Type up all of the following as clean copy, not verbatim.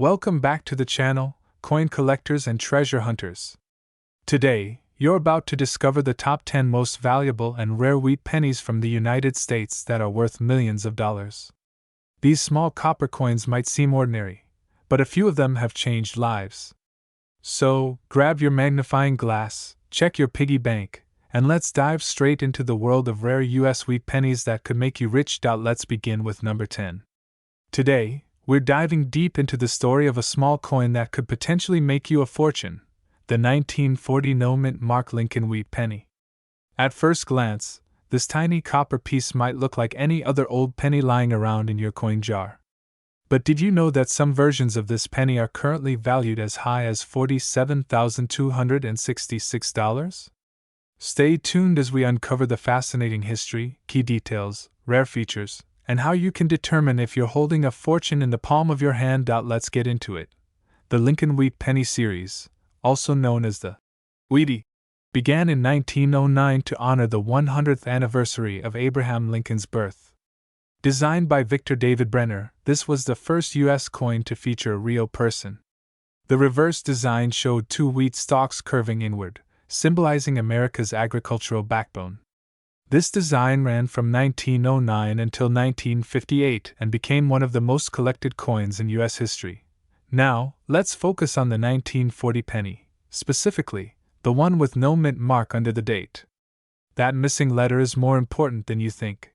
Welcome back to the channel, coin collectors and treasure hunters. Today, you're about to discover the top 10 most valuable and rare wheat pennies from the United States that are worth millions of dollars. These small copper coins might seem ordinary, but a few of them have changed lives. So, grab your magnifying glass, check your piggy bank, and let's dive straight into the world of rare US wheat pennies that could make you rich. Let's begin with number 10. Today, we're diving deep into the story of a small coin that could potentially make you a fortune, the 1940 no-mint mark Lincoln wheat penny. At first glance, this tiny copper piece might look like any other old penny lying around in your coin jar. But did you know that some versions of this penny are currently valued as high as $47,266? Stay tuned as we uncover the fascinating history, key details, rare features, and how you can determine if you're holding a fortune in the palm of your hand. Let's get into it. The Lincoln Wheat Penny series, also known as the Wheatie, began in 1909 to honor the 100th anniversary of Abraham Lincoln's birth. Designed by Victor David Brenner, this was the first U.S. coin to feature a real person. The reverse design showed two wheat stalks curving inward, symbolizing America's agricultural backbone. This design ran from 1909 until 1958 and became one of the most collected coins in U.S. history. Now, let's focus on the 1940 penny, specifically, the one with no mint mark under the date. That missing letter is more important than you think.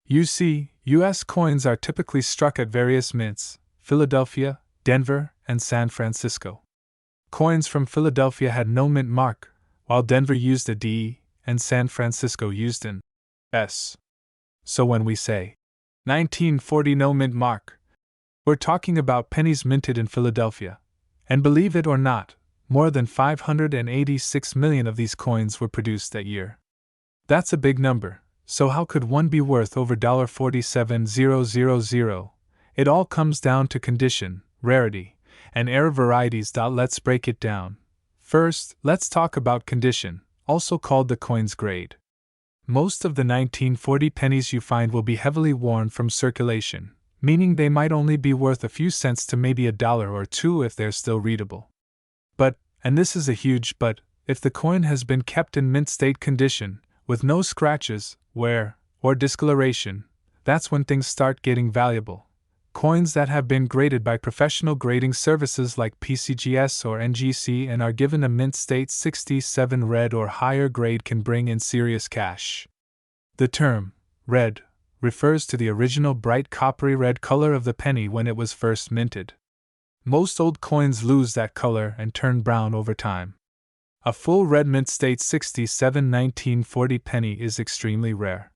You see, U.S. coins are typically struck at various mints: Philadelphia, Denver, and San Francisco. Coins from Philadelphia had no mint mark, while Denver used a D, and San Francisco used an S. So when we say 1940 no mint mark, we're talking about pennies minted in Philadelphia. And believe it or not, more than 586 million of these coins were produced that year. That's a big number, so how could one be worth over $47,000? It all comes down to condition, rarity, and era varieties. Let's break it down. First, let's talk about condition, also called the coin's grade. Most of the 1940 pennies you find will be heavily worn from circulation, meaning they might only be worth a few cents to maybe $1 or $2 if they're still readable. But, and this is a huge but, if the coin has been kept in mint state condition, with no scratches, wear, or discoloration, that's when things start getting valuable. Coins that have been graded by professional grading services like PCGS or NGC and are given a mint state 67 red or higher grade can bring in serious cash. The term, red, refers to the original bright coppery red color of the penny when it was first minted. Most old coins lose that color and turn brown over time. A full red mint state 67 1940 penny is extremely rare.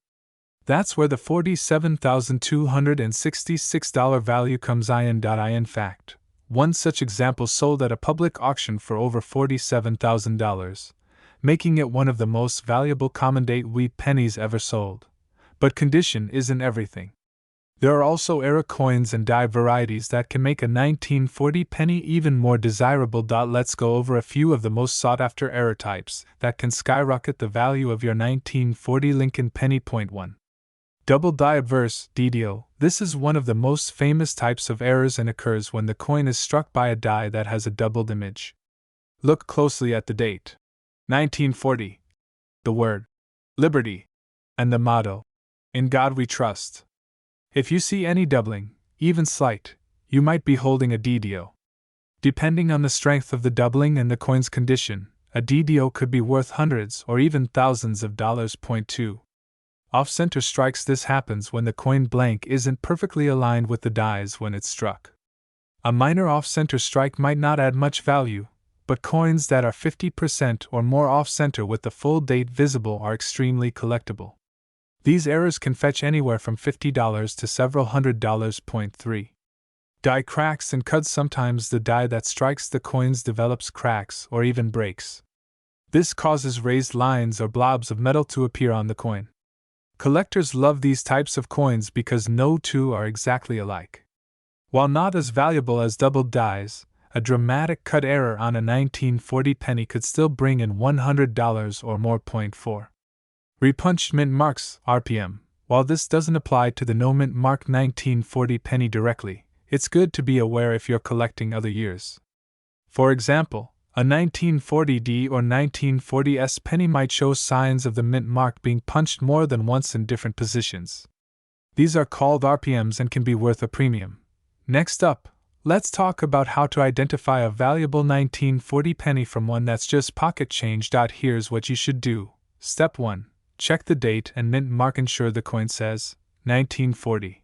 That's where the $47,266 value comes in. In fact, one such example sold at a public auction for over $47,000, making it one of the most valuable common-date wheat pennies ever sold. But condition isn't everything. There are also era coins and die varieties that can make a 1940 penny even more desirable. Let's go over a few of the most sought-after era types that can skyrocket the value of your 1940 Lincoln penny. Point 1. Double die obverse, DDO. This is one of the most famous types of errors and occurs when the coin is struck by a die that has a doubled image. Look closely at the date. 1940. The word, liberty, and the motto, in God we trust. If you see any doubling, even slight, you might be holding a DDO. Depending on the strength of the doubling and the coin's condition, a DDO could be worth hundreds or even thousands of dollars. Point 2. Off-center strikes. This happens when the coin blank isn't perfectly aligned with the dies when it's struck. A minor off-center strike might not add much value, but coins that are 50% or more off-center with the full date visible are extremely collectible. These errors can fetch anywhere from $50 to several $100s. Point 3. Die cracks and cuts. Sometimes the die that strikes the coins develops cracks or even breaks. This causes raised lines or blobs of metal to appear on the coin. Collectors love these types of coins because no two are exactly alike. While not as valuable as doubled dies, a dramatic cut error on a 1940 penny could still bring in $100 or more. Point 4. Repunched mint marks, RPM. While this doesn't apply to the no mint mark 1940 penny directly, It's good to be aware if you're collecting other years. For example, a 1940D or 1940S penny might show signs of the mint mark being punched more than once in different positions. These are called RPMs and can be worth a premium. Next up, let's talk about how to identify a valuable 1940 penny from one that's just pocket change. Here's what you should do. Step 1. Check the date and mint mark. Ensure the coin says 1940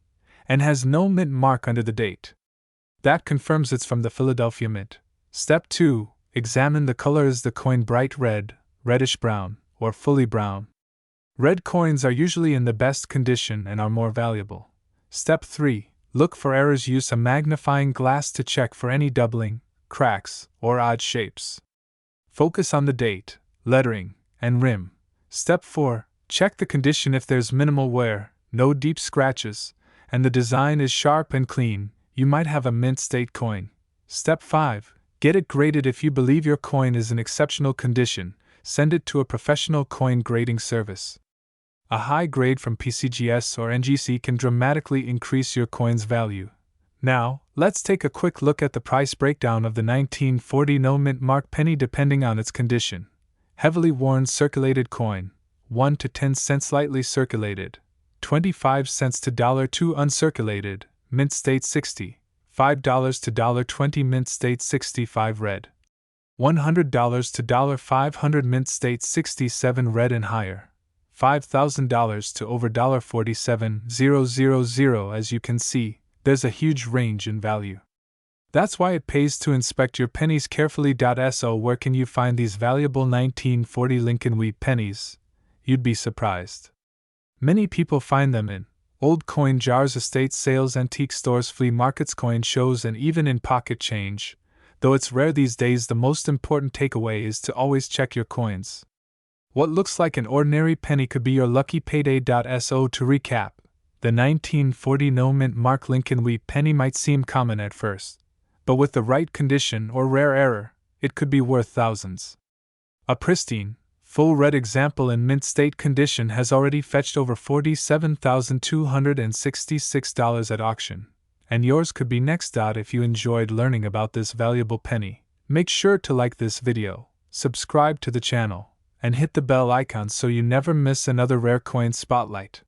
and has no mint mark under the date. That confirms it's from the Philadelphia Mint. Step 2. Examine the color. Is the coin bright red, reddish brown, or fully brown? Red coins are usually in the best condition and are more valuable. Step 3. Look for errors. Use a magnifying glass to check for any doubling, cracks, or odd shapes. Focus on the date, lettering, and rim. Step 4. Check the condition. If there's minimal wear, no deep scratches, and the design is sharp and clean, you might have a mint state coin. Step 5. Get it graded. If you believe your coin is in exceptional condition, send it to a professional coin grading service. A high grade from PCGS or NGC can dramatically increase your coin's value. Now, let's take a quick look at the price breakdown of the 1940 no mint mark penny depending on its condition. Heavily worn circulated coin, 1 to 10 cents. Lightly circulated, 25 cents to $2. Uncirculated, mint state 60, $5 to $20. Mint state 65 red, $100 to $500. Mint state 67 red and higher, $5,000 to over $47,000. As you can see, there's a huge range in value. That's why it pays to inspect your pennies carefully. So where can you find these valuable 1940 Lincoln Wheat pennies? You'd be surprised. Many people find them in old coin jars, estate sales, antique stores, flea markets, coin shows, and even in pocket change. Though it's rare these days, the most important takeaway is to always check your coins. What looks like an ordinary penny could be your lucky payday. So to recap, the 1940 no mint mark Lincoln Wheat penny might seem common at first, but with the right condition or rare error, it could be worth thousands. A pristine, full red example in mint state condition has already fetched over $47,266 at auction, and yours could be next. If you enjoyed learning about this valuable penny, make sure to like this video, subscribe to the channel, and hit the bell icon so you never miss another rare coin spotlight.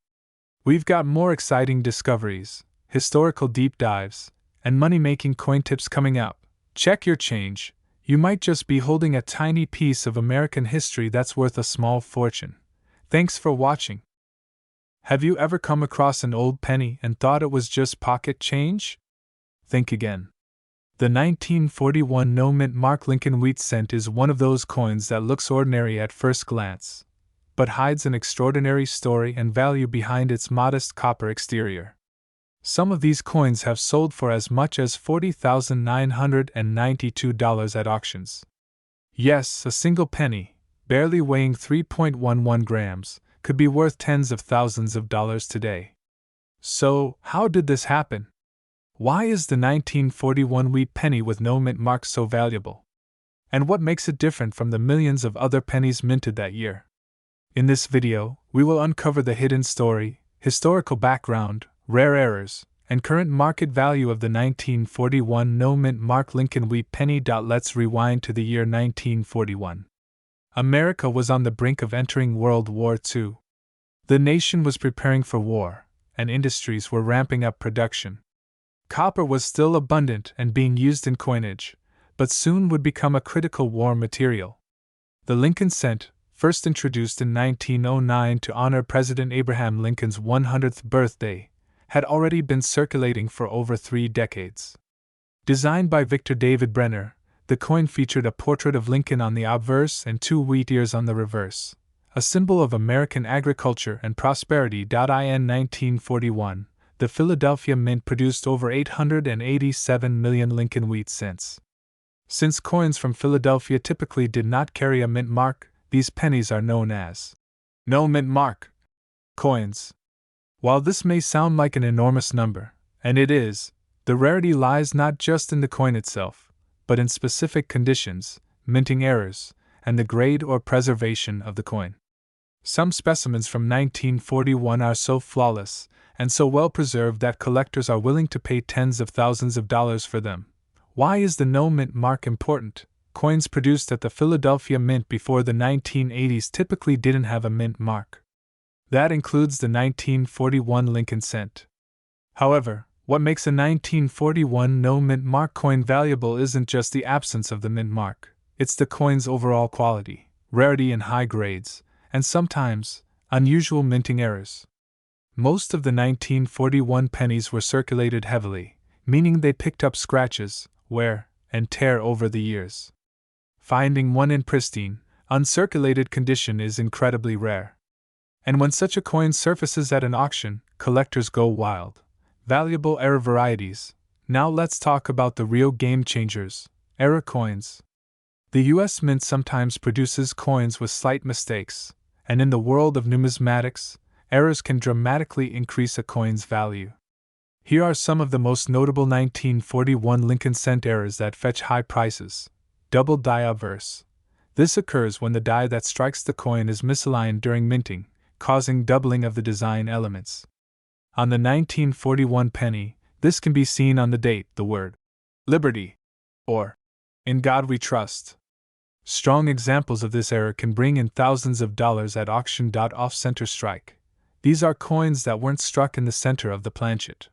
We've got more exciting discoveries, historical deep dives, and money-making coin tips coming up. Check your change. You might just be holding a tiny piece of American history that's worth a small fortune. Thanks for watching. Have you ever come across an old penny and thought it was just pocket change? Think again. The 1941 no mint mark Lincoln Wheat cent is one of those coins that looks ordinary at first glance, but hides an extraordinary story and value behind its modest copper exterior. Some of these coins have sold for as much as $40,992 at auctions. Yes, a single penny, barely weighing 3.11 grams, could be worth tens of thousands of dollars today. So, how did this happen? Why is the 1941 wheat penny with no mint mark so valuable? And what makes it different from the millions of other pennies minted that year? In this video, we will uncover the hidden story, historical background, rare errors, and current market value of the 1941 no mint mark Lincoln Wheat penny. Let's rewind to the year 1941. America was on the brink of entering World War II. The nation was preparing for war, and industries were ramping up production. Copper was still abundant and being used in coinage, but soon would become a critical war material. The Lincoln cent, first introduced in 1909 to honor President Abraham Lincoln's 100th birthday, had already been circulating for over 3 decades. Designed by Victor David Brenner, the coin featured a portrait of Lincoln on the obverse and 2 wheat ears on the reverse, a symbol of American agriculture and prosperity. In 1941, the Philadelphia Mint produced over 887 million Lincoln Wheat cents. Since coins from Philadelphia typically did not carry a mint mark, these pennies are known as no mint mark coins. While this may sound like an enormous number, and it is, the rarity lies not just in the coin itself, but in specific conditions, minting errors, and the grade or preservation of the coin. Some specimens from 1941 are so flawless, and so well preserved that collectors are willing to pay tens of thousands of dollars for them. Why is the no mint mark important? Coins produced at the Philadelphia Mint before the 1980s typically didn't have a mint mark. That includes the 1941 Lincoln cent. However, what makes a 1941 no mint mark coin valuable isn't just the absence of the mint mark, it's the coin's overall quality, rarity, and high grades, and sometimes unusual minting errors. Most of the 1941 pennies were circulated heavily, meaning they picked up scratches, wear, and tear over the years. Finding one in pristine, uncirculated condition is incredibly rare. And when such a coin surfaces at an auction, collectors go wild. Valuable error varieties. Now let's talk about the real game changers, error coins. The US Mint sometimes produces coins with slight mistakes, and in the world of numismatics, errors can dramatically increase a coin's value. Here are some of the most notable 1941 Lincoln cent errors that fetch high prices. Double die obverse. This occurs when the die that strikes the coin is misaligned during minting, causing doubling of the design elements. On the 1941 penny, this can be seen on the date, the word Liberty, or In God We Trust. Strong examples of this error can bring in thousands of dollars at auction. Off-center strike. These are coins that weren't struck in the center of the planchet.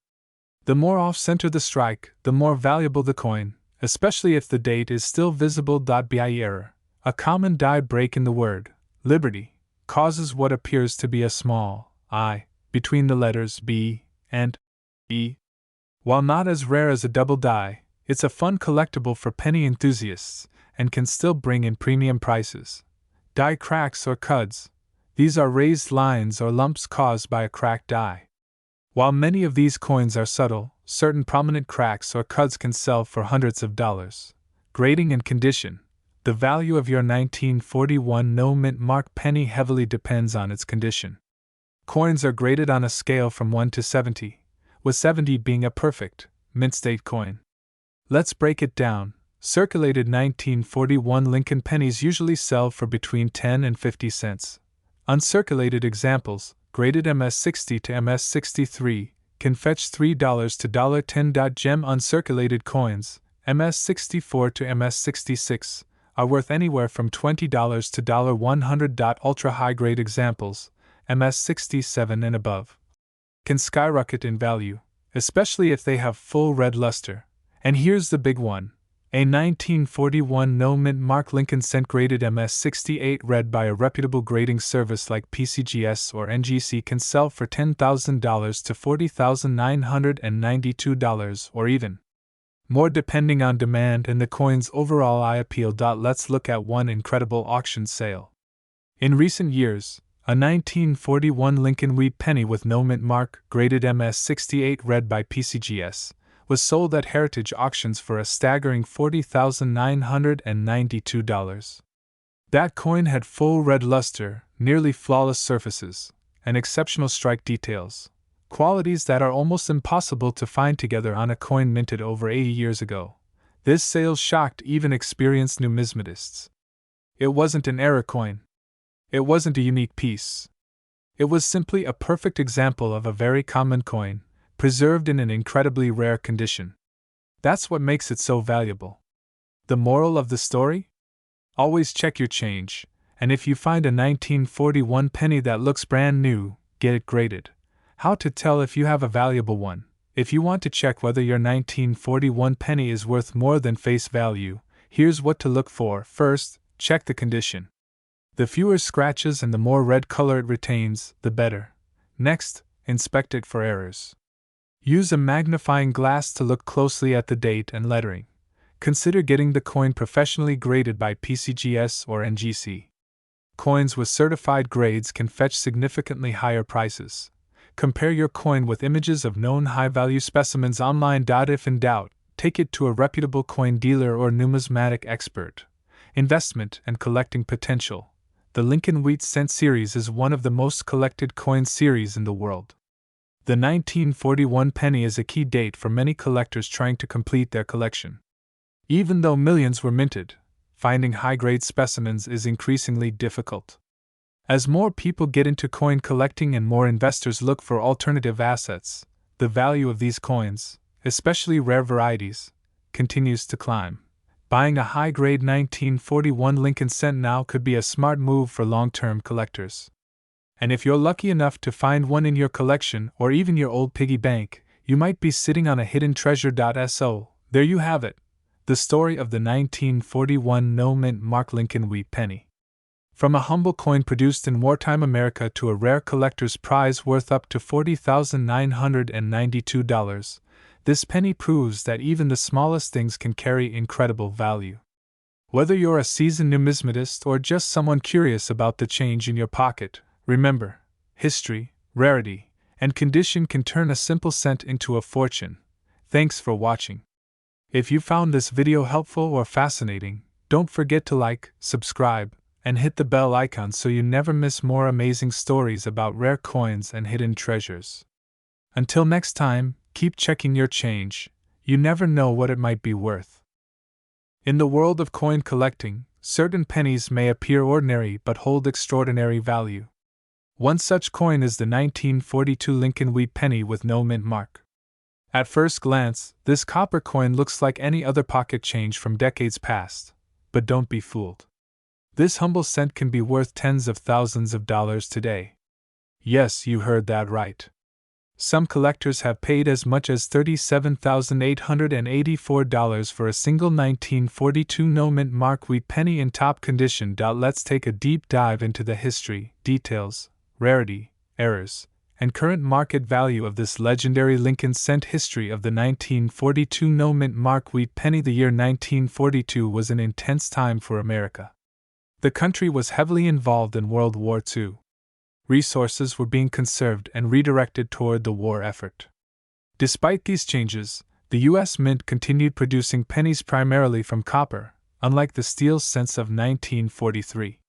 The more off-center the strike, the more valuable the coin, especially if the date is still visible. Be error. A common die break in the word Liberty causes what appears to be a small I between the letters B and E. While not as rare as a double die, it's a fun collectible for penny enthusiasts and can still bring in premium prices. Die cracks or cuds. These are raised lines or lumps caused by a cracked die. While many of these coins are subtle, certain prominent cracks or cuds can sell for hundreds of dollars. Grading and condition. The value of your 1941 no mint mark penny heavily depends on its condition. Coins are graded on a scale from 1 to 70, with 70 being a perfect, mint state coin. Let's break it down. Circulated 1941 Lincoln pennies usually sell for between 10 and 50 cents. Uncirculated examples, graded MS60 to MS63, can fetch $3 to $10. Gem uncirculated coins, MS64 to MS66, are worth anywhere from $20 to $100. Ultra high grade examples, MS67 and above, can skyrocket in value, especially if they have full red luster. And here's the big one. A 1941 no mint mark Lincoln cent graded MS68 red by a reputable grading service like PCGS or NGC can sell for $10,000 to $40,992 or even more depending on demand and the coin's overall eye appeal. Let's look at one incredible auction sale. In recent years, a 1941 Lincoln wheat penny with no mint mark, graded MS68 red by PCGS, was sold at heritage auctions for a staggering $40,992. That coin had full red luster, nearly flawless surfaces, and exceptional strike details, qualities that are almost impossible to find together on a coin minted over 80 years ago. This sale shocked even experienced numismatists. It wasn't an error coin. It wasn't a unique piece. It was simply a perfect example of a very common coin, preserved in an incredibly rare condition. That's what makes it so valuable. The moral of the story? Always check your change, and if you find a 1941 penny that looks brand new, get it graded. How to tell if you have a valuable one? If you want to check whether your 1941 penny is worth more than face value, here's what to look for. First, check the condition. The fewer scratches and the more red color it retains, the better. Next, inspect it for errors. Use a magnifying glass to look closely at the date and lettering. Consider getting the coin professionally graded by PCGS or NGC. Coins with certified grades can fetch significantly higher prices. Compare your coin with images of known high-value specimens online. If in doubt, take it to a reputable coin dealer or numismatic expert. Investment and collecting potential. The Lincoln Wheat Cent series is one of the most collected coin series in the world. The 1941 penny is a key date for many collectors trying to complete their collection. Even though millions were minted, finding high-grade specimens is increasingly difficult. As more people get into coin collecting and more investors look for alternative assets, the value of these coins, especially rare varieties, continues to climb. Buying a high-grade 1941 Lincoln cent now could be a smart move for long-term collectors. And if you're lucky enough to find one in your collection or even your old piggy bank, you might be sitting on a hidden treasure. So, there you have it, the story of the 1941 no-mint mark Lincoln wheat penny. From a humble coin produced in wartime America to a rare collector's prize worth up to $40,992, this penny proves that even the smallest things can carry incredible value. Whether you're a seasoned numismatist or just someone curious about the change in your pocket, remember, history, rarity, and condition can turn a simple cent into a fortune. Thanks for watching. If you found this video helpful or fascinating, don't forget to like, subscribe, and hit the bell icon so you never miss more amazing stories about rare coins and hidden treasures. Until next time, keep checking your change. You never know what it might be worth. In the world of coin collecting, certain pennies may appear ordinary but hold extraordinary value. One such coin is the 1942 Lincoln wheat penny with no mint mark. At first glance, this copper coin looks like any other pocket change from decades past, but don't be fooled. This humble cent can be worth tens of thousands of dollars today. Yes, you heard that right. Some collectors have paid as much as $37,884 for a single 1942 no-mint mark wheat penny in top condition. Let's take a deep dive into the history, details, rarity, errors, and current market value of this legendary Lincoln cent. History of the 1942 no-mint mark wheat penny. The year 1942 was an intense time for America. The country was heavily involved in World War II. Resources were being conserved and redirected toward the war effort. Despite these changes, the U.S. Mint continued producing pennies primarily from copper, unlike the steel cents of 1943.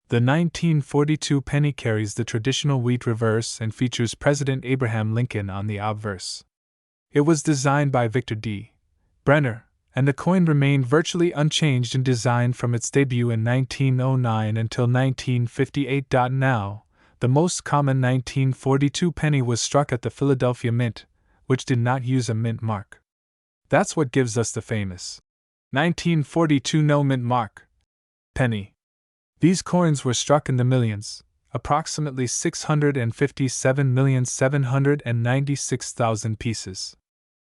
The 1942 penny carries the traditional wheat reverse and features President Abraham Lincoln on the obverse. It was designed by Victor D. Brenner, and the coin remained virtually unchanged in design from its debut in 1909 until 1958. Now, the most common 1942 penny was struck at the Philadelphia Mint, which did not use a mint mark. That's what gives us the famous 1942 no mint mark penny. These coins were struck in the millions, approximately 657,796,000 pieces.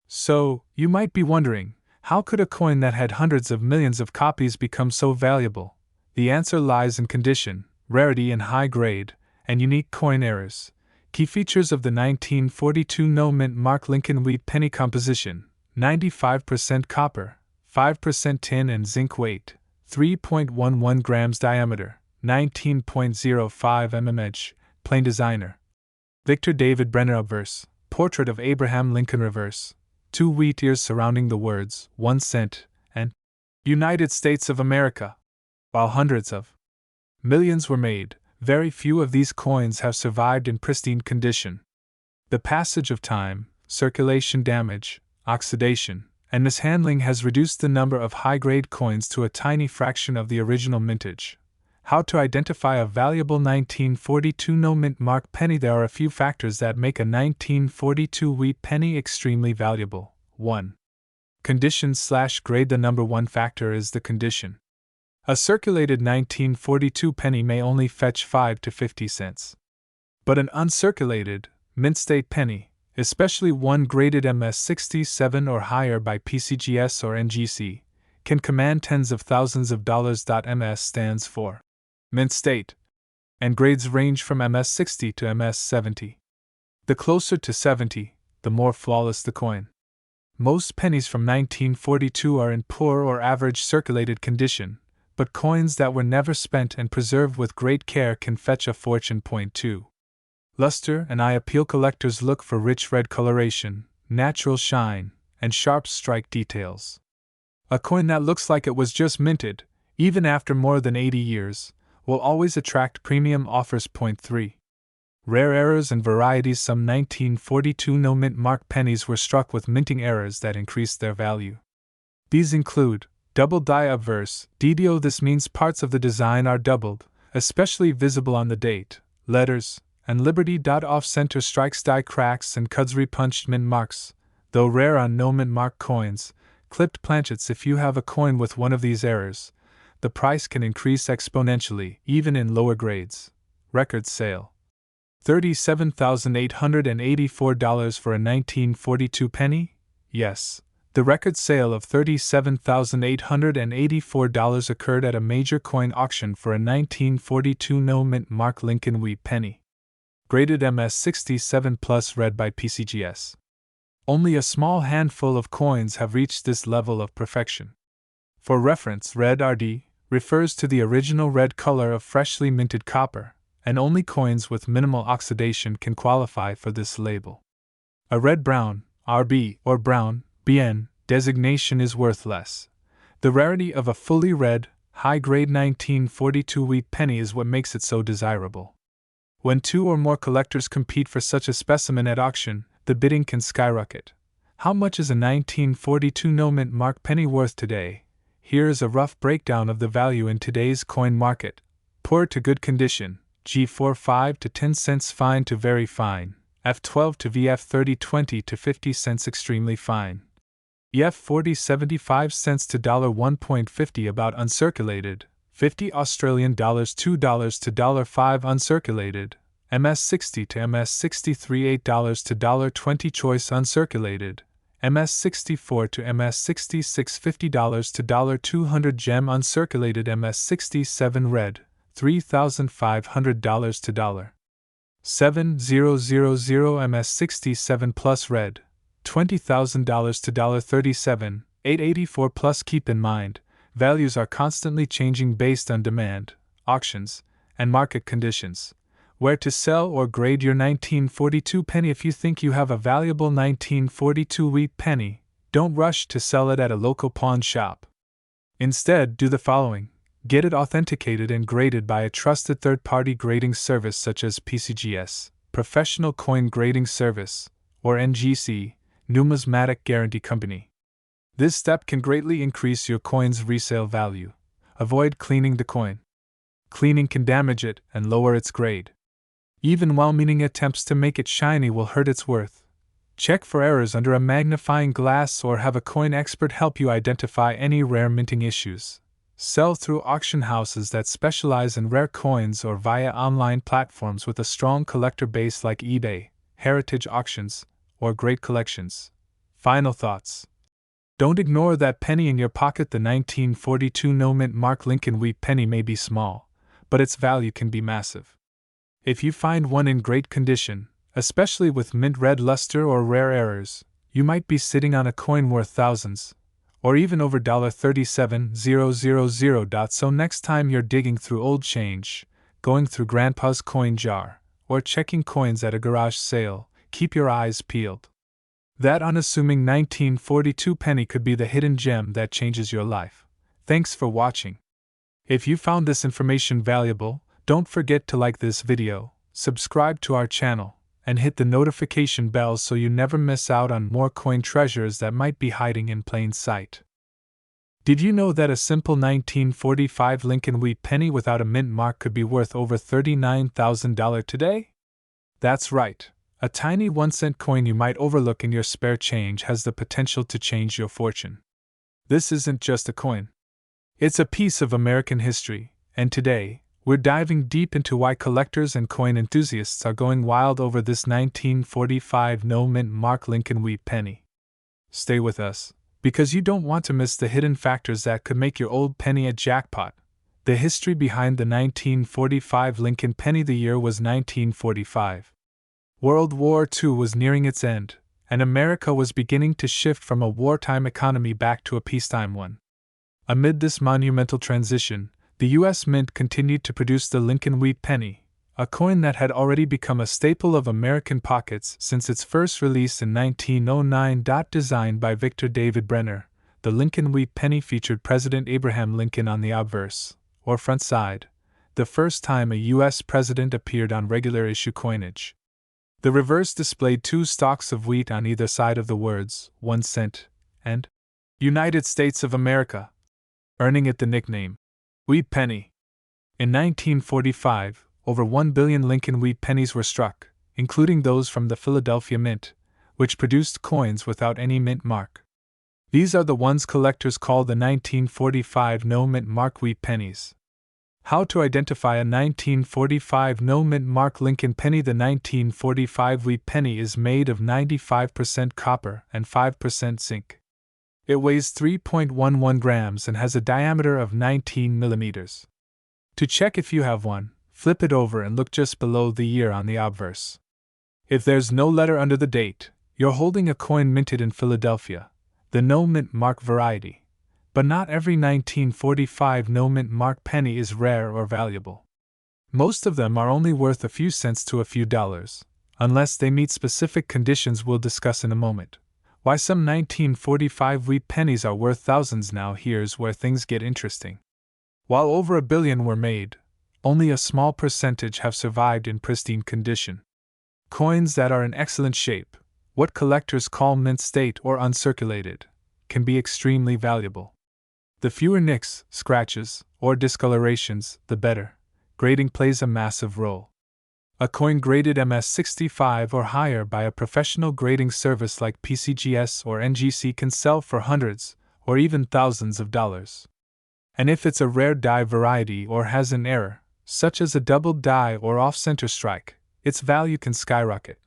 So, you might be wondering, how could a coin that had hundreds of millions of copies become so valuable? The answer lies in condition, rarity and high grade, and unique coin errors. Key features of the 1942 no-mint mark Lincoln wheat penny composition: 95% copper, 5% tin and zinc. Weight: 3.11 grams. Diameter: 19.05 mm. Edge: plain. Designer: Victor David Brenner. Obverse: portrait of Abraham Lincoln. Reverse: 2 wheat ears surrounding the words 1 cent and United States of America. While hundreds of millions were made, very few of these coins have survived in pristine condition. The passage of time, circulation damage, oxidation, and mishandling has reduced the number of high-grade coins to a tiny fraction of the original mintage. How to identify a valuable 1942 no-mint mark penny? There are a few factors that make a 1942 wheat penny extremely valuable. 1. Condition/grade. The number one factor is the condition. A circulated 1942 penny may only fetch 5 to 50 cents. But an uncirculated, mint-state penny, especially one graded MS-67 or higher by PCGS or NGC, can command tens of thousands of dollars. MS stands for mint state, and grades range from MS-60 to MS-70. The closer to 70, the more flawless the coin. Most pennies from 1942 are in poor or average circulated condition, but coins that were never spent and preserved with great care can fetch a fortune. 2. Luster and eye appeal. Collectors look for rich red coloration, natural shine, and sharp strike details. A coin that looks like it was just minted, even after more than 80 years, will always attract premium offers. 3. Rare errors and varieties. Some 1942 no-mint mark pennies were struck with minting errors that increased their value. These include double die obverse, DDO. This means parts of the design are doubled, especially visible on the date, letters, and Liberty. Off-center strikes, die cracks, and Cudsley punched mint marks, though rare on no mint mark coins, clipped planchets. If you have a coin with one of these errors, the price can increase exponentially, even in lower grades. Record sale: $37,884 for a 1942 penny? Yes. The record sale of $37,884 occurred at a major coin auction for a 1942 no mint mark Lincoln wheat penny. Graded MS67 Plus, read by PCGS. Only a small handful of coins have reached this level of perfection. For reference, red RD refers to the original red color of freshly minted copper, and only coins with minimal oxidation can qualify for this label. A red-brown RB or brown BN designation is worth less. The rarity of a fully red, high-grade 1942 wheat penny is what makes it so desirable. When two or more collectors compete for such a specimen at auction, the bidding can skyrocket. How much is a 1942 no mint mark penny worth today? Here is a rough breakdown of the value in today's coin market. Poor to good condition, G4 5 to 10 cents, fine to very fine, F12 to VF 30 20 to 50 cents, extremely fine, EF 40 75 cents to $1.50 about uncirculated, 50 Australian dollars $2 to $5 uncirculated, MS60 to MS63 $8 to $20 choice uncirculated, MS64 to MS66 $50 to $200 gem uncirculated, MS67 red $3,500 to $7,000 MS67 plus red $20,000 to $37,884 plus. Keep in mind, values are constantly changing based on demand, auctions, and market conditions. Where to sell or grade your 1942 penny? If you think you have a valuable 1942 wheat penny, don't rush to sell it at a local pawn shop. Instead, do the following: get it authenticated and graded by a trusted third-party grading service such as PCGS, Professional Coin Grading Service, or NGC, Numismatic Guarantee Company. This step can greatly increase your coin's resale value. Avoid cleaning the coin. Cleaning can damage it and lower its grade. Even well-meaning attempts to make it shiny will hurt its worth. Check for errors under a magnifying glass or have a coin expert help you identify any rare minting issues. Sell through auction houses that specialize in rare coins or via online platforms with a strong collector base like eBay, Heritage Auctions, or Great Collections. Final thoughts. Don't ignore that penny in your pocket. The 1942 no mint mark Lincoln wheat penny may be small, but its value can be massive. If you find one in great condition, especially with mint red luster or rare errors, you might be sitting on a coin worth thousands, or even over $37,000. So next time you're digging through old change, going through Grandpa's coin jar, or checking coins at a garage sale, keep your eyes peeled. That unassuming 1942 penny could be the hidden gem that changes your life. Thanks for watching. If you found this information valuable, don't forget to like this video, subscribe to our channel, and hit the notification bell so you never miss out on more coin treasures that might be hiding in plain sight. Did you know that a simple 1945 Lincoln wheat penny without a mint mark could be worth over $39,000 today? That's right. A tiny 1-cent coin you might overlook in your spare change has the potential to change your fortune. This isn't just a coin. It's a piece of American history, and today, we're diving deep into why collectors and coin enthusiasts are going wild over this 1945 no mint mark Lincoln wheat penny. Stay with us, because you don't want to miss the hidden factors that could make your old penny a jackpot. The history behind the 1945 Lincoln penny. The year was 1945. World War II was nearing its end, and America was beginning to shift from a wartime economy back to a peacetime one. Amid this monumental transition, the U.S. Mint continued to produce the Lincoln wheat penny, a coin that had already become a staple of American pockets since its first release in 1909. Designed by Victor David Brenner, the Lincoln wheat penny featured President Abraham Lincoln on the obverse, or front side, the first time a U.S. president appeared on regular issue coinage. The reverse displayed two stalks of wheat on either side of the words 1 cent and United States of America, earning it the nickname Wheat Penny. In 1945, over 1 billion Lincoln wheat pennies were struck, including those from the Philadelphia Mint, which produced coins without any mint mark. These are the ones collectors call the 1945 no mint mark wheat pennies. How to identify a 1945 no mint mark Lincoln penny? The 1945 wheat penny is made of 95% copper and 5% zinc. It weighs 3.11 grams and has a diameter of 19 millimeters. To check if you have one, flip it over and look just below the year on the obverse. If there's no letter under the date, you're holding a coin minted in Philadelphia, the no mint mark variety. But not every 1945 no mint mark penny is rare or valuable. Most of them are only worth a few cents to a few dollars, unless they meet specific conditions we'll discuss in a moment. Why some 1945 wheat pennies are worth thousands now. Here's where things get interesting. While over 1 billion were made, only a small percentage have survived in pristine condition. Coins that are in excellent shape, what collectors call mint state or uncirculated, can be extremely valuable. The fewer nicks, scratches, or discolorations, the better. Grading plays a massive role. A coin graded MS65 or higher by a professional grading service like PCGS or NGC can sell for hundreds, or even thousands of dollars. And if it's a rare die variety or has an error, such as a doubled die or off-center strike, its value can skyrocket.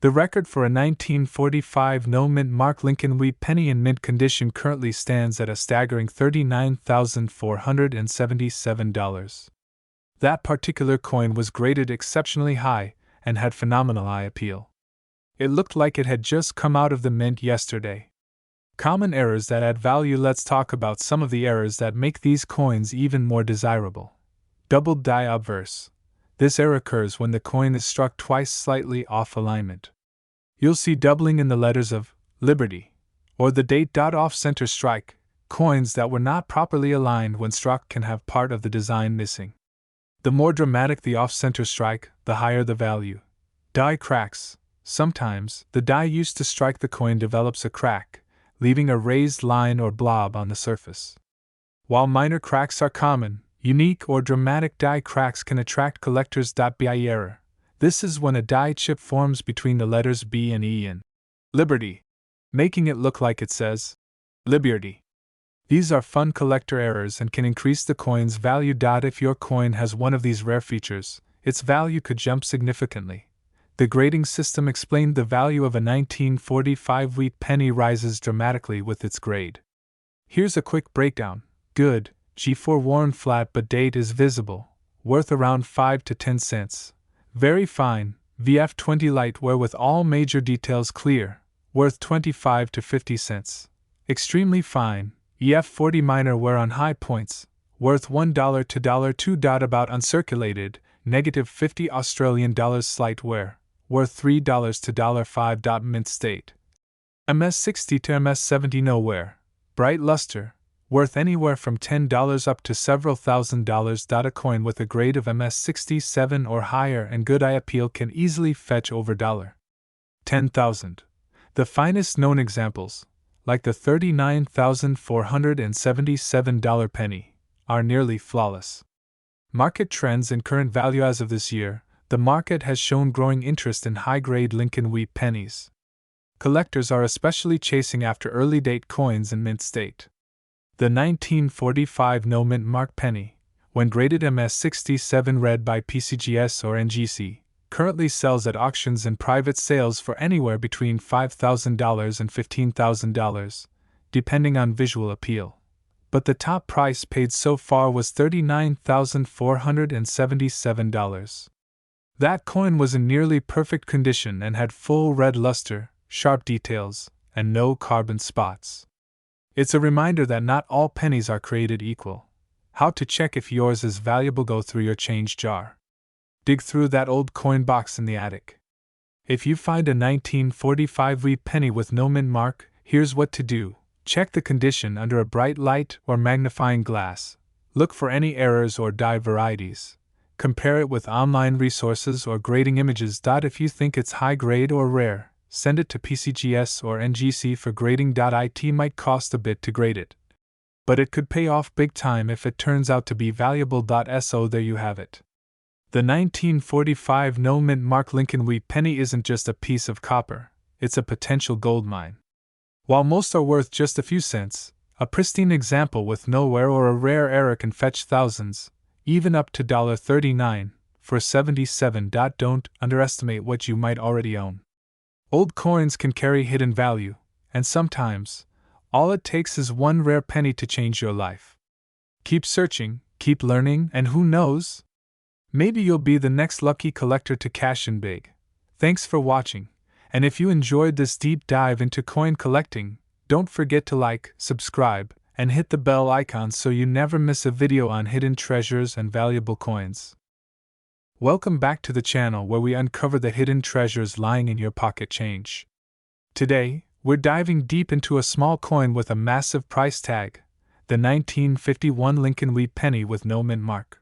The record for a 1945 no mint mark Lincoln wheat penny in mint condition currently stands at a staggering $39,477. That particular coin was graded exceptionally high and had phenomenal eye appeal. It looked like it had just come out of the mint yesterday. Common errors that add value. Let's talk about some of the errors that make these coins even more desirable. Doubled die obverse. This error occurs when the coin is struck twice slightly off alignment. You'll see doubling in the letters of Liberty or the date. Off-center strike. Coins that were not properly aligned when struck can have part of the design missing. The more dramatic the off-center strike, the higher the value. Die cracks. Sometimes, the die used to strike the coin develops a crack, leaving a raised line or blob on the surface. While minor cracks are common, unique or dramatic die cracks can attract collectors. BIE error. This is when a die chip forms between the letters B and E in Liberty, making it look like it says Liberty. These are fun collector errors and can increase the coin's value. If your coin has one of these rare features, its value could jump significantly. The grading system explained the value of a 1945 wheat penny rises dramatically with its grade. Here's a quick breakdown. Good, G4 worn flat but date is visible, worth around 5 to 10 cents. Very fine, VF20 light wear with all major details clear, worth 25 to 50 cents. Extremely fine, EF40 minor wear on high points, worth $1 to $2. About uncirculated, -50 Australian dollars slight wear, worth $3 to $5. Mint state. MS60 to MS70 no wear, bright luster, worth anywhere from $10 up to several $1,000s. A coin with a grade of MS67 or higher and good eye appeal can easily fetch over $10,000. The finest known examples, like the $39,477 penny, are nearly flawless. Market trends and current value. As of this year, the market has shown growing interest in high-grade Lincoln wheat pennies. Collectors are especially chasing after early-date coins in mint state. The 1945 no mint mark penny, when graded MS67 read by PCGS or NGC, currently sells at auctions and private sales for anywhere between $5,000 and $15,000, depending on visual appeal. But the top price paid so far was $39,477. That coin was in nearly perfect condition and had full red luster, sharp details, and no carbon spots. It's a reminder that not all pennies are created equal. How to check if yours is valuable? Go through your change jar. Dig through that old coin box in the attic. If you find a 1945 wheat penny with no mint mark, here's what to do. Check the condition under a bright light or magnifying glass. Look for any errors or die varieties. Compare it with online resources or grading images. If you think it's high grade or rare, send it to PCGS or NGC for grading. It might cost a bit to grade it. but it could pay off big time if it turns out to be valuable. So there you have it. The 1945 no mint mark Lincoln wheat penny isn't just a piece of copper, it's a potential gold mine. While most are worth just a few cents, a pristine example with no wear or a rare error can fetch thousands, even up to $39 for 77. Don't underestimate what you might already own. Old coins can carry hidden value, and sometimes, all it takes is one rare penny to change your life. Keep searching, keep learning, and who knows? Maybe you'll be the next lucky collector to cash in big. Thanks for watching, and if you enjoyed this deep dive into coin collecting, don't forget to like, subscribe, and hit the bell icon so you never miss a video on hidden treasures and valuable coins. Welcome back to the channel where we uncover the hidden treasures lying in your pocket change. Today, we're diving deep into a small coin with a massive price tag, the 1951 Lincoln wheat penny with no mint mark.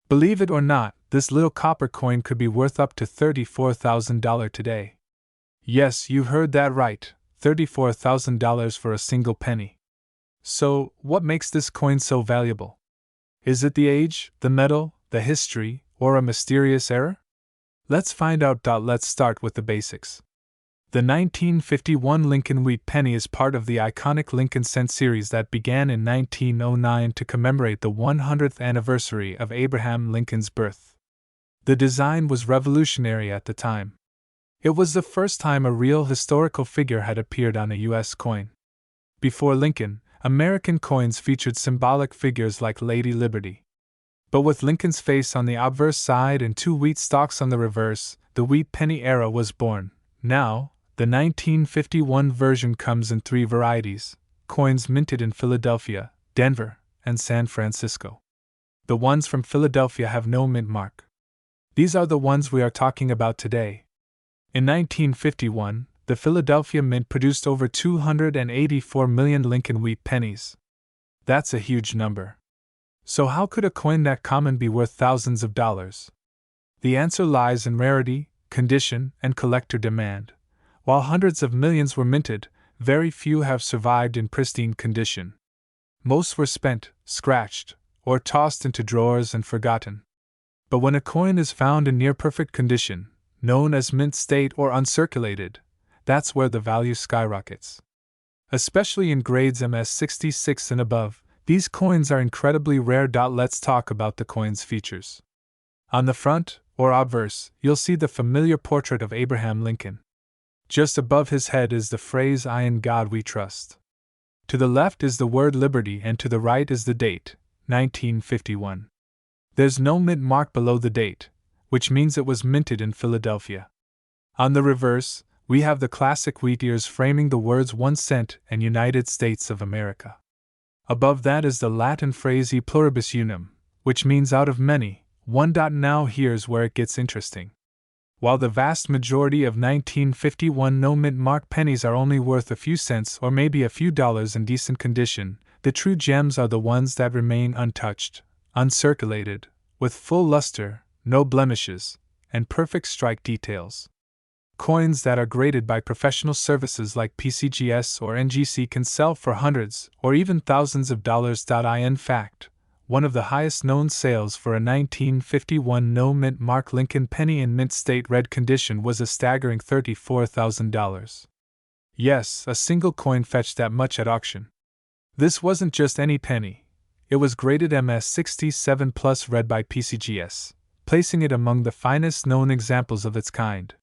Believe it or not, this little copper coin could be worth up to $34,000 today. Yes, you heard that right, $34,000 for a single penny. So, what makes this coin so valuable? Is it the age, the metal, the history, or a mysterious error? Let's find out. Let's start with the basics. The 1951 Lincoln wheat penny is part of the iconic Lincoln cent series that began in 1909 to commemorate the 100th anniversary of Abraham Lincoln's birth. The design was revolutionary at the time. It was the first time a real historical figure had appeared on a U.S. coin. Before Lincoln, American coins featured symbolic figures like Lady Liberty. But with Lincoln's face on the obverse side and two wheat stalks on the reverse, the wheat penny era was born. Now, the 1951 version comes in 3 varieties, coins minted in Philadelphia, Denver, and San Francisco. The ones from Philadelphia have no mint mark. These are the ones we are talking about today. In 1951, the Philadelphia Mint produced over 284 million Lincoln wheat pennies. That's a huge number. So how could a coin that common be worth thousands of dollars? The answer lies in rarity, condition, and collector demand. While hundreds of millions were minted, very few have survived in pristine condition. Most were spent, scratched, or tossed into drawers and forgotten. But when a coin is found in near-perfect condition, known as mint state or uncirculated, that's where the value skyrockets. Especially in grades MS66 and above, these coins are incredibly rare. Let's talk about the coin's features. On the front, or obverse, you'll see the familiar portrait of Abraham Lincoln. Just above his head is the phrase, "I in God we trust." To the left is the word liberty and to the right is the date, 1951. There's no mint mark below the date, which means it was minted in Philadelphia. On the reverse, we have the classic wheat ears framing the words 1 cent and United States of America. Above that is the Latin phrase e pluribus unum, which means out of many, one. Now here's where it gets interesting. While the vast majority of 1951 no mint mark pennies are only worth a few cents or maybe a few dollars in decent condition, the true gems are the ones that remain untouched, uncirculated, with full luster, no blemishes, and perfect strike details. Coins that are graded by professional services like PCGS or NGC can sell for hundreds or even thousands of dollars. In fact, one of the highest known sales for a 1951 no mint mark Lincoln penny in mint state red condition was a staggering $34,000. Yes, a single coin fetched that much at auction. This wasn't just any penny. It was graded MS67 Plus red by PCGS, placing it among the finest known examples of its kind.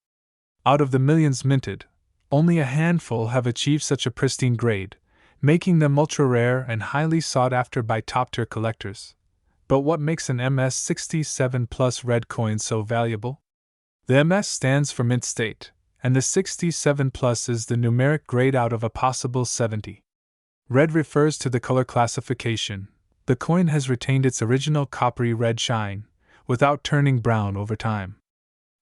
Out of the millions minted, only a handful have achieved such a pristine grade, making them ultra-rare and highly sought after by top-tier collectors. But what makes an MS67 Plus red coin so valuable? The MS stands for mint state, and the 67 Plus is the numeric grade out of a possible 70. Red refers to the color classification. The coin has retained its original coppery red shine, without turning brown over time.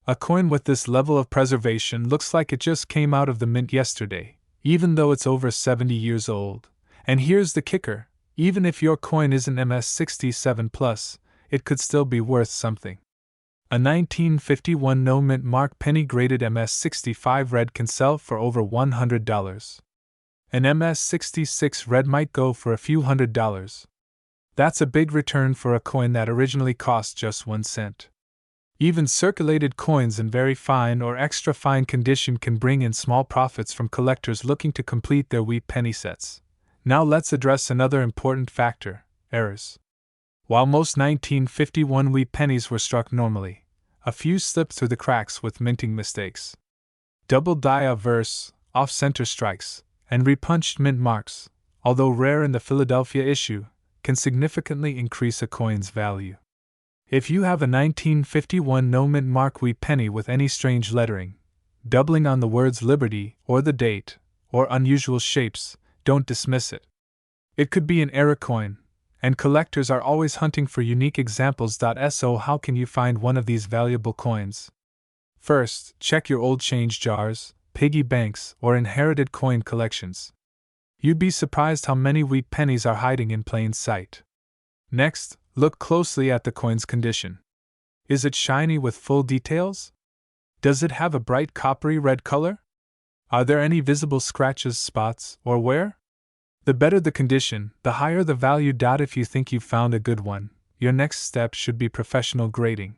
A coin with this level of preservation looks like it just came out of the mint yesterday, even though it's over 70 years old. And here's the kicker, even if your coin isn't MS67 Plus, it could still be worth something. A 1951 no mint mark penny graded MS65 red can sell for over $100. An MS-66 red might go for a few $100s. That's a big return for a coin that originally cost just 1 cent. Even circulated coins in very fine or extra fine condition can bring in small profits from collectors looking to complete their wheat penny sets. Now let's address another important factor: errors. While most 1951 wheat pennies were struck normally, a few slipped through the cracks with minting mistakes. Double die obverse, off-center strikes, and repunched mint marks, although rare in the Philadelphia issue, can significantly increase a coin's value. If you have a 1951 no mint mark wheat penny with any strange lettering, doubling on the words Liberty or the date, or unusual shapes, don't dismiss it. It could be an error coin, and collectors are always hunting for unique examples. So how can you find one of these valuable coins? First, check your old change jars, piggy banks, or inherited coin collections. You'd be surprised how many wheat pennies are hiding in plain sight. Next, look closely at the coin's condition. Is it shiny with full details? Does it have a bright coppery red color? Are there any visible scratches, spots, or wear? The better the condition, the higher the value. If you think you've found a good one, your next step should be professional grading.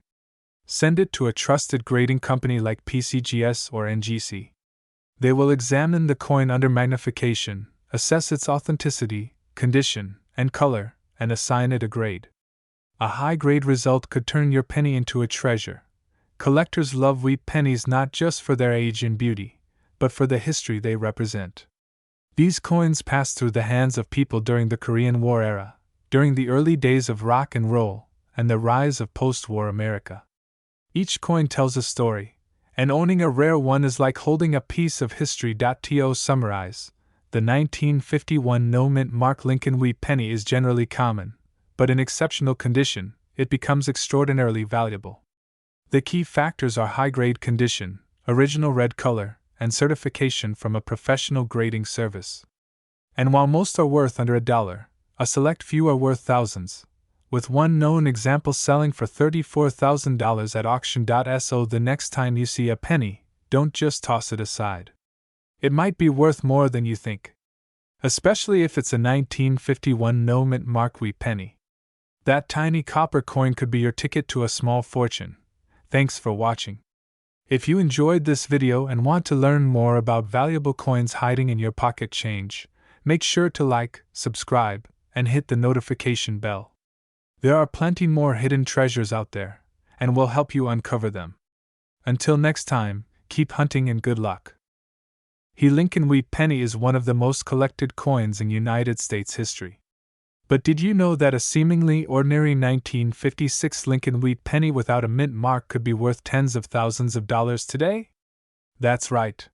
Send it to a trusted grading company like PCGS or NGC. They will examine the coin under magnification, assess its authenticity, condition, and color, and assign it a grade. A high-grade result could turn your penny into a treasure. Collectors love wheat pennies not just for their age and beauty, but for the history they represent. These coins passed through the hands of people during the Korean War era, during the early days of rock and roll, and the rise of post-war America. Each coin tells a story, and owning a rare one is like holding a piece of history. To summarize, the 1951 no mint mark Lincoln wheat penny is generally common, but in exceptional condition, it becomes extraordinarily valuable. The key factors are high-grade condition, original red color, and certification from a professional grading service. And while most are worth under $1, a select few are worth thousands, with one known example selling for $34,000 at auction. So the next time you see a penny, don't just toss it aside. It might be worth more than you think. Especially if it's a 1951 no mint mark wheat penny. That tiny copper coin could be your ticket to a small fortune. Thanks for watching. If you enjoyed this video and want to learn more about valuable coins hiding in your pocket change, make sure to like, subscribe, and hit the notification bell. There are plenty more hidden treasures out there, and we'll help you uncover them. Until next time, keep hunting and good luck. The Lincoln wheat penny is one of the most collected coins in United States history. But did you know that a seemingly ordinary 1956 Lincoln wheat penny without a mint mark could be worth tens of thousands of dollars today? That's right.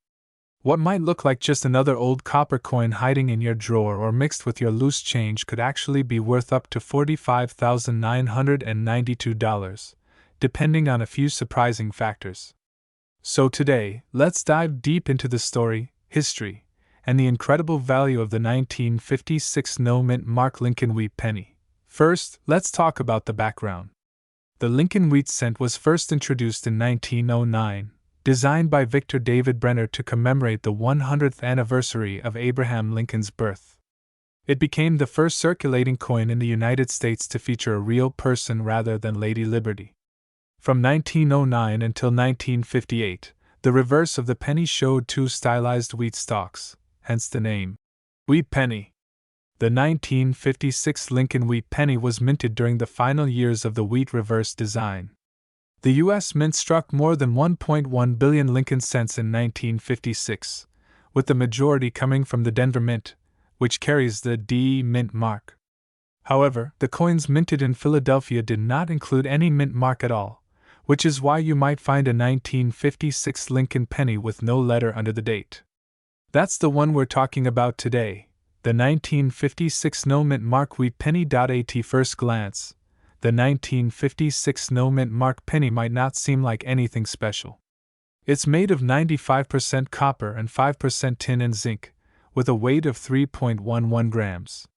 What might look like just another old copper coin hiding in your drawer or mixed with your loose change could actually be worth up to $45,992, depending on a few surprising factors. So today, let's dive deep into the story, history, and the incredible value of the 1956 no mint mark Lincoln wheat penny. First, let's talk about the background. The Lincoln wheat cent was first introduced in 1909, designed by Victor David Brenner to commemorate the 100th anniversary of Abraham Lincoln's birth. It became the first circulating coin in the United States to feature a real person rather than Lady Liberty. From 1909 until 1958, the reverse of the penny showed two stylized wheat stalks, hence the name, wheat penny. The 1956 Lincoln wheat penny was minted during the final years of the wheat reverse design. The U.S. Mint struck more than 1.1 billion Lincoln cents in 1956, with the majority coming from the Denver Mint, which carries the D Mint mark. However, the coins minted in Philadelphia did not include any mint mark at all, which is why you might find a 1956 Lincoln penny with no letter under the date. That's the one we're talking about today, the 1956 no mint mark wheat penny. At first glance, the 1956 no mint mark penny might not seem like anything special. It's made of 95% copper and 5% tin and zinc, with a weight of 3.11 grams.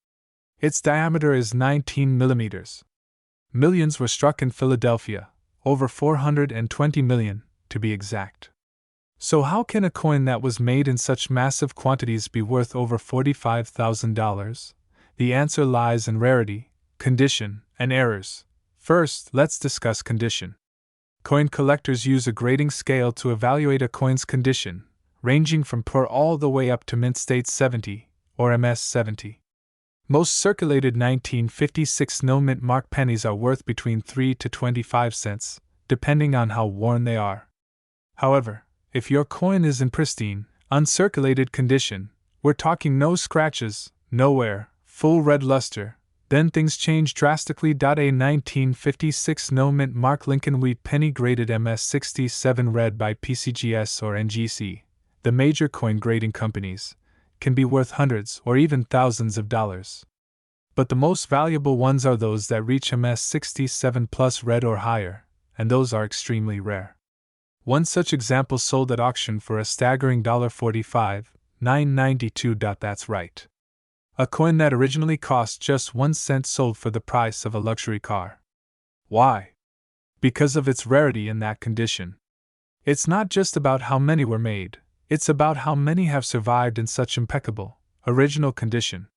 Its diameter is 19 millimeters. Millions were struck in Philadelphia, over 420 million, to be exact. So how can a coin that was made in such massive quantities be worth over $45,000? The answer lies in rarity, condition, and errors. First, let's discuss condition. Coin collectors use a grading scale to evaluate a coin's condition, ranging from poor all the way up to mint state 70, or MS 70. Most circulated 1956 no-mint mark pennies are worth between 3 to 25 cents, depending on how worn they are. However, if your coin is in pristine, uncirculated condition, we're talking no scratches, no wear, full red luster, then things change drastically. A 1956 no-mint mark Lincoln Wheat penny graded MS67 red by PCGS or NGC, the major coin grading companies, can be worth hundreds or even thousands of dollars. But the most valuable ones are those that reach MS67 plus red or higher, and those are extremely rare. One such example sold at auction for a staggering $45,992. That's right. A coin that originally cost just 1 cent sold for the price of a luxury car. Why? Because of its rarity in that condition. It's not just about how many were made, it's about how many have survived in such impeccable, original condition.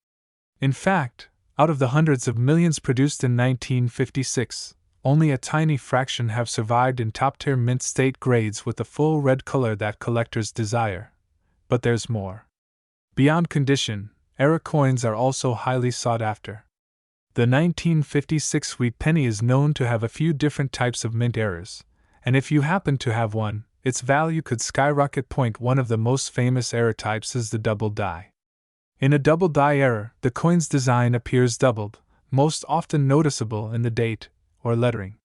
In fact, out of the hundreds of millions produced in 1956, only a tiny fraction have survived in top-tier mint state grades with the full red color that collectors desire. But there's more. Beyond condition, era coins are also highly sought after. The 1956 wheat penny is known to have a few different types of mint errors, and if you happen to have one, its value could skyrocket. One of the most famous error types is the double die. In a double die error, the coin's design appears doubled, most often noticeable in the date or lettering.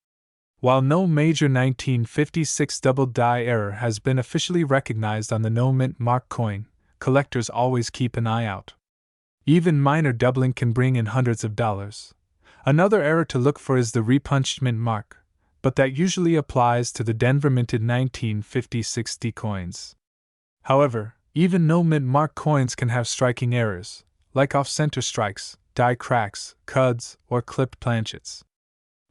While no major 1956 double die error has been officially recognized on the no-mint mark coin, collectors always keep an eye out. Even minor doubling can bring in hundreds of dollars. Another error to look for is the repunched mint mark, but that usually applies to the Denver minted 1956 D coins. However, even no-mint mark coins can have striking errors, like off-center strikes, die cracks, cuds, or clipped planchets.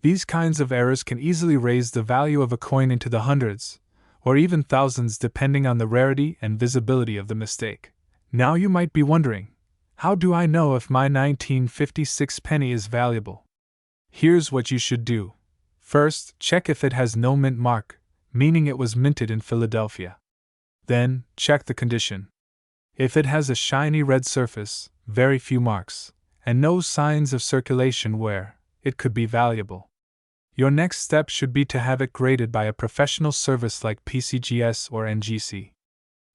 These kinds of errors can easily raise the value of a coin into the hundreds, or even thousands depending on the rarity and visibility of the mistake. Now you might be wondering, how do I know if my 1956 penny is valuable? Here's what you should do. First, check if it has no mint mark, meaning it was minted in Philadelphia. Then, check the condition. If it has a shiny red surface, very few marks, and no signs of circulation wear, it could be valuable. Your next step should be to have it graded by a professional service like PCGS or NGC.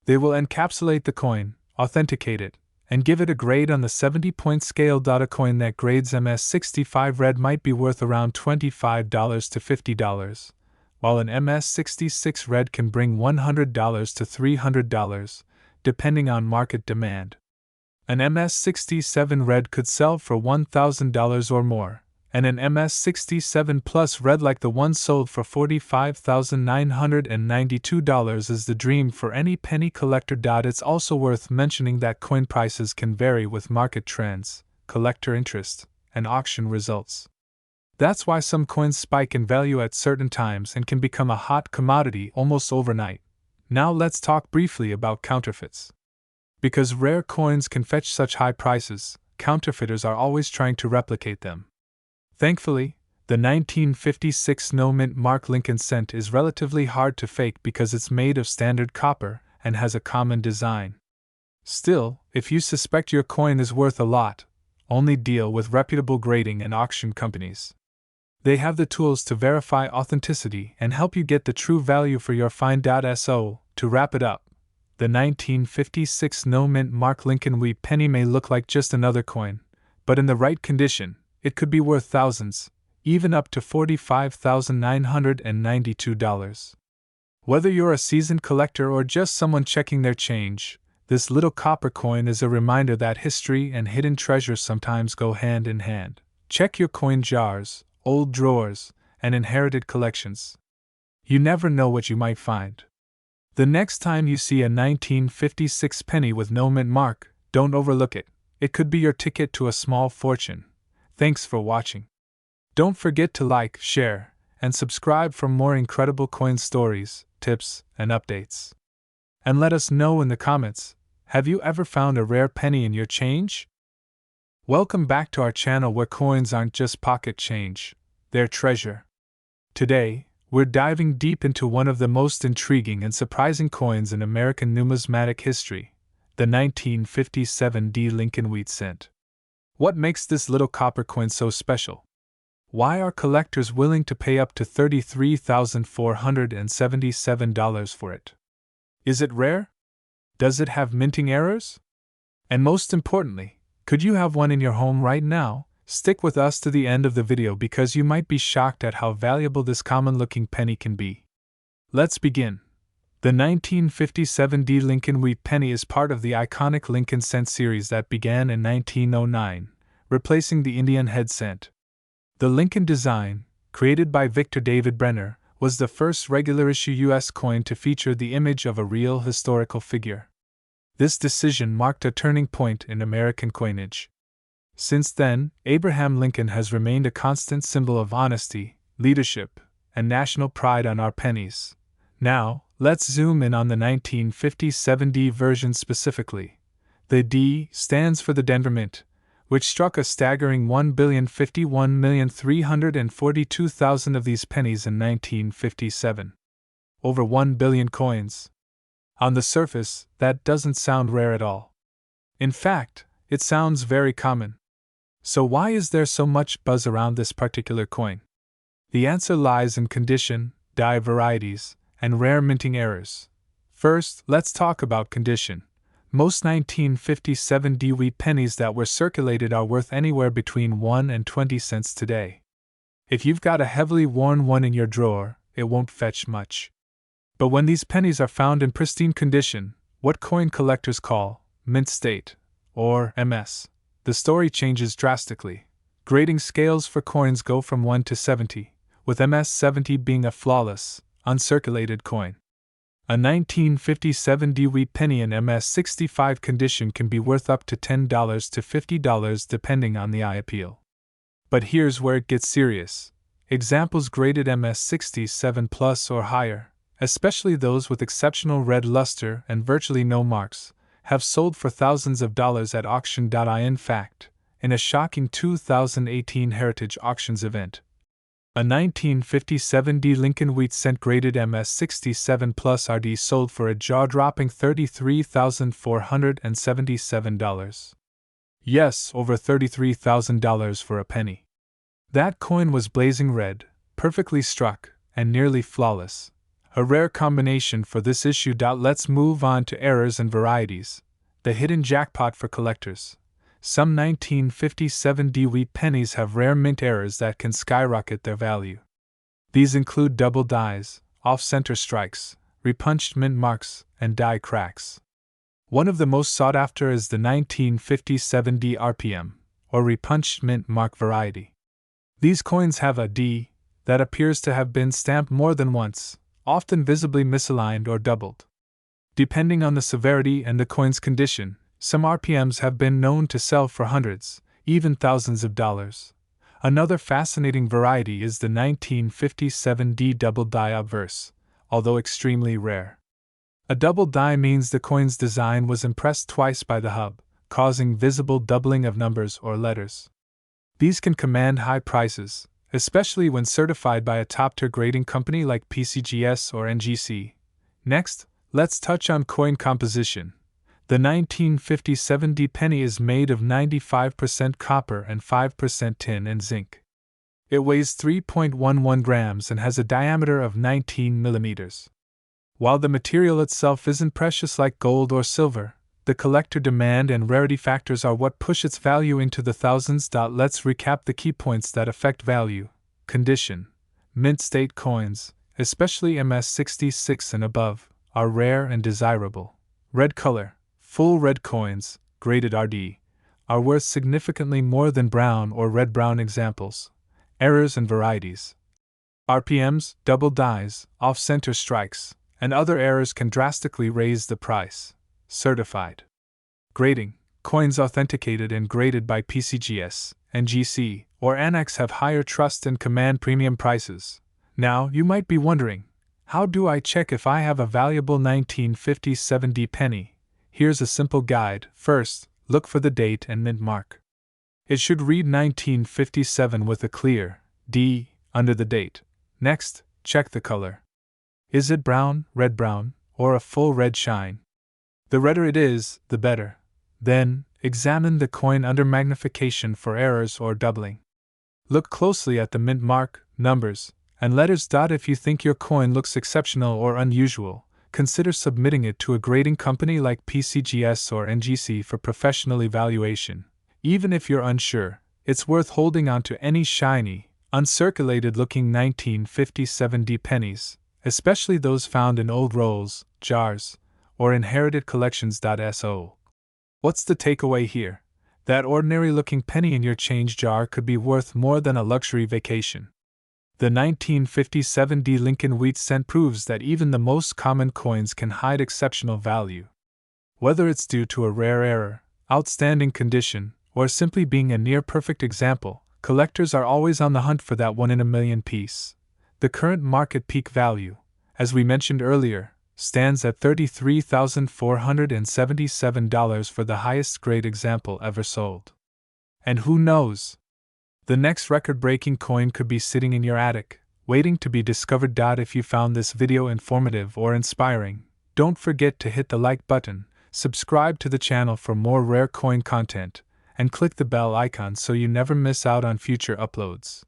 They will encapsulate the coin, authenticate it, and give it a grade on the 70-point scale. A coin that grades MS65 red might be worth around $25 to $50, while an MS66 red can bring $100 to $300, depending on market demand. An MS67 red could sell for $1,000 or more, and an MS67 Plus red like the one sold for $45,992 is the dream for any penny collector. It's also worth mentioning that coin prices can vary with market trends, collector interest, and auction results. That's why some coins spike in value at certain times and can become a hot commodity almost overnight. Now let's talk briefly about counterfeits. Because rare coins can fetch such high prices, counterfeiters are always trying to replicate them. Thankfully, the 1956 no-mint mark Lincoln cent is relatively hard to fake because it's made of standard copper and has a common design. Still, if you suspect your coin is worth a lot, only deal with reputable grading and auction companies. They have the tools to verify authenticity and help you get the true value for your find. So, to wrap it up, the 1956 no-mint mark Lincoln Wheat penny may look like just another coin, but in the right condition, it could be worth thousands, even up to $45,992. Whether you're a seasoned collector or just someone checking their change, this little copper coin is a reminder that history and hidden treasures sometimes go hand in hand. Check your coin jars, old drawers, and inherited collections. You never know what you might find. The next time you see a 1956 penny with no mint mark, don't overlook it. It could be your ticket to a small fortune. Thanks for watching. Don't forget to like, share, and subscribe for more incredible coin stories, tips, and updates. And let us know in the comments, have you ever found a rare penny in your change? Welcome back to our channel where coins aren't just pocket change, they're treasure. Today, we're diving deep into one of the most intriguing and surprising coins in American numismatic history, the 1957 D. Lincoln wheat cent. What makes this little copper coin so special? Why are collectors willing to pay up to $33,477 for it? Is it rare? Does it have minting errors? And most importantly, could you have one in your home right now? Stick with us to the end of the video because you might be shocked at how valuable this common-looking penny can be. Let's begin. The 1957 D. Lincoln wheat penny is part of the iconic Lincoln cent series that began in 1909, replacing the Indian head cent. The Lincoln design, created by Victor David Brenner, was the first regular-issue U.S. coin to feature the image of a real historical figure. This decision marked a turning point in American coinage. Since then, Abraham Lincoln has remained a constant symbol of honesty, leadership, and national pride on our pennies. Now, let's zoom in on the 1957 D version specifically. The D stands for the Denver Mint, which struck a staggering 1,051,342,000 of these pennies in 1957. Over 1 billion coins. On the surface, that doesn't sound rare at all. In fact, it sounds very common. So why is there so much buzz around this particular coin? The answer lies in condition, die varieties, and rare minting errors. First, let's talk about condition. Most 1957 D wheat pennies that were circulated are worth anywhere between 1 and 20 cents today. If you've got a heavily worn one in your drawer, it won't fetch much. But when these pennies are found in pristine condition, what coin collectors call mint state, or MS, the story changes drastically. Grading scales for coins go from 1 to 70, with MS 70 being a flawless, uncirculated coin. A 1957 D wheat penny in MS 65 condition can be worth up to $10 to $50 depending on the eye appeal. But here's where it gets serious. Examples graded MS 67 plus or higher, especially those with exceptional red luster and virtually no marks, have sold for thousands of dollars at auction. In fact, in a shocking 2018 Heritage Auctions event, a 1957 D Lincoln wheat cent graded MS 67 plus RD sold for a jaw-dropping $33,477. Yes, over $33,000 for a penny. That coin was blazing red, perfectly struck, and nearly flawless. A rare combination for this issue. Let's move on to errors and varieties, the hidden jackpot for collectors. Some 1957 D wheat pennies have rare mint errors that can skyrocket their value. These include double dies, off-center strikes, repunched mint marks, and die cracks. One of the most sought after is the 1957 D RPM, or repunched mint mark variety. These coins have a D that appears to have been stamped more than once, often visibly misaligned or doubled. Depending on the severity and the coin's condition, some RPMs have been known to sell for hundreds, even thousands of dollars. Another fascinating variety is the 1957 D double die obverse, although extremely rare. A double die means the coin's design was impressed twice by the hub, causing visible doubling of numbers or letters. These can command high prices, especially when certified by a top-tier grading company like PCGS or NGC. Next, let's touch on coin composition. The 1957 D penny is made of 95% copper and 5% tin and zinc. It weighs 3.11 grams and has a diameter of 19 millimeters. While the material itself isn't precious like gold or silver, the collector demand and rarity factors are what push its value into the thousands. Let's recap the key points that affect value. Condition. Mint state coins, especially MS 66 and above, are rare and desirable. Red color. Full red coins, graded RD, are worth significantly more than brown or red-brown examples. Errors and varieties. RPMs, double dies, off-center strikes, and other errors can drastically raise the price. Certified. Grading. Coins authenticated and graded by PCGS, NGC, or Annex have higher trust and command premium prices. Now, you might be wondering, How do I check if I have a valuable 1957 D penny? Here's a simple guide. First, look for the date and mint mark. It should read 1957 with a clear D under the date. Next, check the color. Is it brown, or a full red shine? The redder it is, the better. Then, examine the coin under magnification for errors or doubling. Look closely at the mint mark, numbers, and letters. If you think your coin looks exceptional or unusual, consider submitting it to a grading company like PCGS or NGC for professional evaluation. Even if you're unsure, it's worth holding on to any shiny, uncirculated-looking 1957 D pennies, especially those found in old rolls, jars, or inherited collections. So, what's the takeaway here? That ordinary-looking penny in your change jar could be worth more than a luxury vacation. The 1957 D Lincoln Wheat Cent proves that even the most common coins can hide exceptional value. Whether it's due to a rare error, outstanding condition, or simply being a near-perfect example, collectors are always on the hunt for that one-in-a-million piece. The current market peak value, as we mentioned earlier, stands at $33,477 for the highest grade example ever sold. And who knows? The next record-breaking coin could be sitting in your attic, waiting to be discovered. If you found this video informative or inspiring, don't forget to hit the like button, subscribe to the channel for more rare coin content, and click the bell icon so you never miss out on future uploads.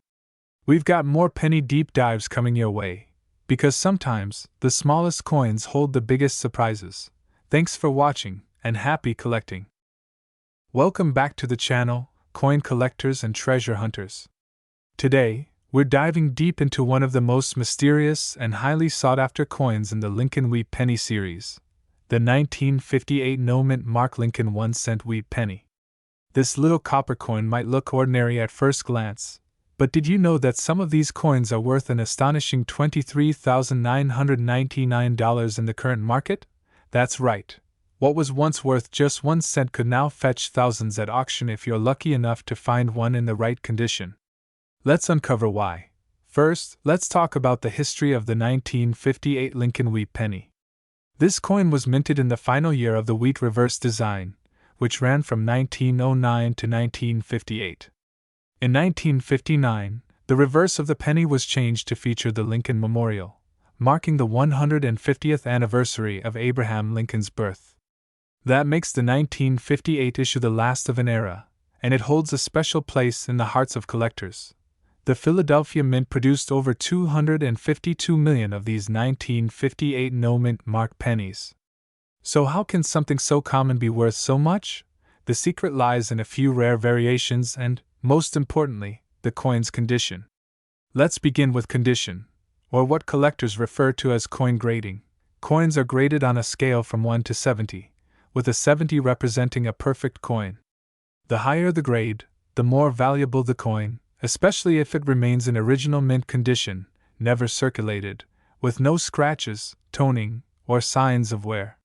We've got more penny deep dives coming your way, because sometimes the smallest coins hold the biggest surprises. Thanks for watching, and happy collecting. Welcome back to the channel, coin collectors and treasure hunters. Today, we're diving deep into one of the most mysterious and highly sought-after coins in the Lincoln Wheat Penny series, the 1958 no-mint mark Lincoln 1-cent wheat penny. This little copper coin might look ordinary at first glance, but did you know that some of these coins are worth an astonishing $23,999 in the current market? That's right. What was once worth just 1 cent could now fetch thousands at auction if you're lucky enough to find one in the right condition. Let's uncover why. First, let's talk about the history of the 1958 Lincoln Wheat Penny. This coin was minted in the final year of the wheat reverse design, which ran from 1909 to 1958. In 1959, the reverse of the penny was changed to feature the Lincoln Memorial, marking the 150th anniversary of Abraham Lincoln's birth. That makes the 1958 issue the last of an era, and it holds a special place in the hearts of collectors. The Philadelphia Mint produced over 252 million of these 1958 no-mint mark pennies. So how can something so common be worth so much? The secret lies in a few rare variations and, most importantly, the coin's condition. Let's begin with condition, or what collectors refer to as coin grading. Coins are graded on a scale from 1 to 70, with a 70 representing a perfect coin. The higher the grade, the more valuable the coin, especially if it remains in original mint condition, never circulated, with no scratches, toning, or signs of wear.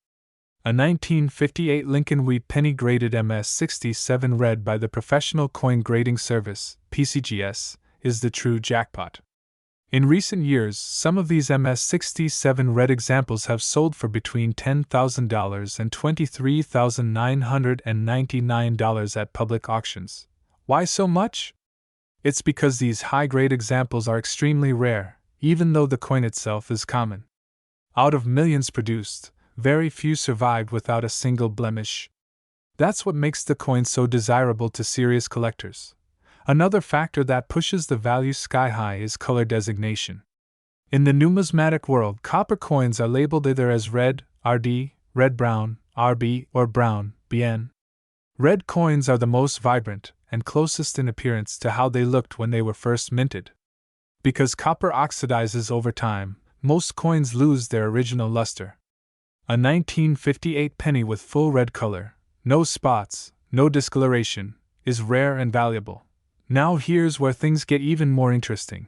A 1958 Lincoln Wheat Penny graded MS-67 red by the Professional Coin Grading Service, PCGS, is the true jackpot. In recent years, some of these MS-67 red examples have sold for between $10,000 and $23,999 at public auctions. Why so much? It's because these high-grade examples are extremely rare, even though the coin itself is common. Out of millions produced, very few survived without a single blemish. That's what makes the coin so desirable to serious collectors. Another factor that pushes the value sky high is color designation. In the numismatic world, copper coins are labeled either as red, RD, red-brown, RB, or brown, BN. Red coins are the most vibrant and closest in appearance to how they looked when they were first minted. Because copper oxidizes over time, most coins lose their original luster. A 1958 penny with full red color, no spots, no discoloration, is rare and valuable. Now here's where things get even more interesting.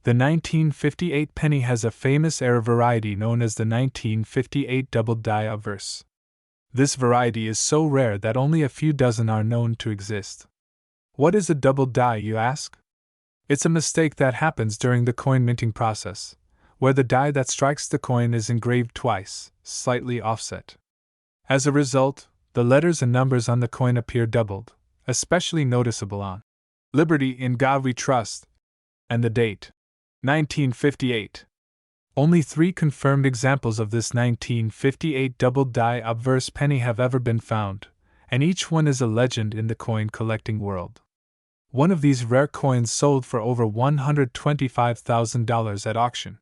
The 1958 penny has a famous error variety known as the 1958 double die obverse. This variety is so rare that only a few dozen are known to exist. What is a double die, you ask? It's a mistake that happens during the coin minting process. where the die that strikes the coin is engraved twice, slightly offset. As a result, the letters and numbers on the coin appear doubled, especially noticeable on Liberty in God We Trust, and the date 1958. Only 3 confirmed examples of this 1958 doubled die obverse penny have ever been found, and each one is a legend in the coin collecting world. One of these rare coins sold for over $125,000 at auction.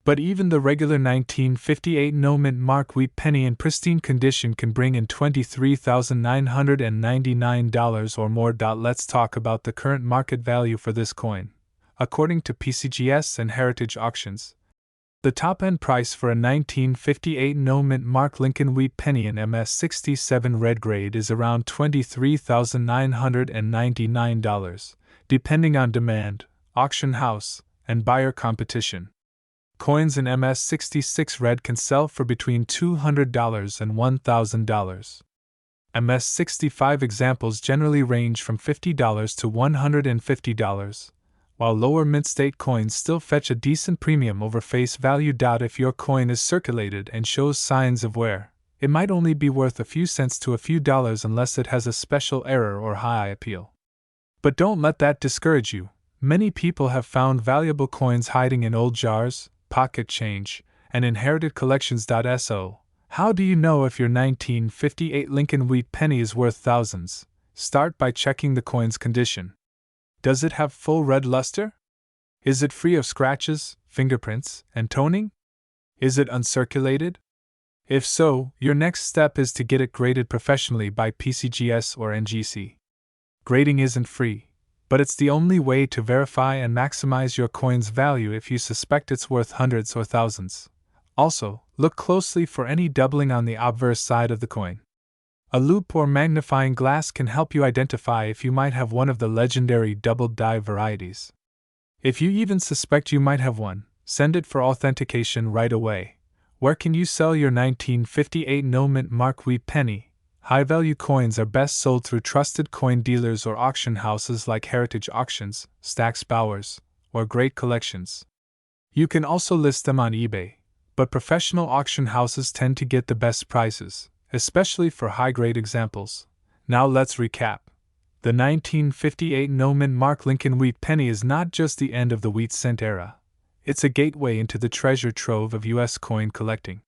But even the regular 1958 no-mint mark wheat penny in pristine condition can bring in $23,999 or more. Let's talk about the current market value for this coin. According to PCGS and Heritage Auctions, the top-end price for a 1958 no-mint mark Lincoln wheat penny in MS67 red grade is around $23,999, depending on demand, auction house, and buyer competition. Coins in MS66 red can sell for between $200 and $1,000. MS65 examples generally range from $50 to $150. While lower mint state coins still fetch a decent premium over face value. If your coin is circulated and shows signs of wear, it might only be worth a few cents to a few dollars unless it has a special error or high appeal. But don't let that discourage you. Many people have found valuable coins hiding in old jars, pocket change, and inherited collections. So, how do you know if your 1958 Lincoln wheat penny is worth thousands? Start by checking the coin's condition. Does it have full red luster? Is it free of scratches, fingerprints, and toning? Is it uncirculated? If so, your next step is to get it graded professionally by PCGS or NGC. Grading isn't free, but it's the only way to verify and maximize your coin's value if you suspect it's worth hundreds or thousands. Also, look closely for any doubling on the obverse side of the coin. A loupe or magnifying glass can help you identify if you might have one of the legendary doubled die varieties. If you even suspect you might have one, send it for authentication right away. Where can you sell your 1958 no-mint mark wheat penny? High-value coins are best sold through trusted coin dealers or auction houses like Heritage Auctions, Stack's Bowers, or Great Collections. You can also list them on eBay, but professional auction houses tend to get the best prices, especially for high-grade examples. Now let's recap. The 1958 no-mint mark Lincoln wheat penny is not just the end of the wheat cent era. It's a gateway into the treasure trove of U.S. coin collecting.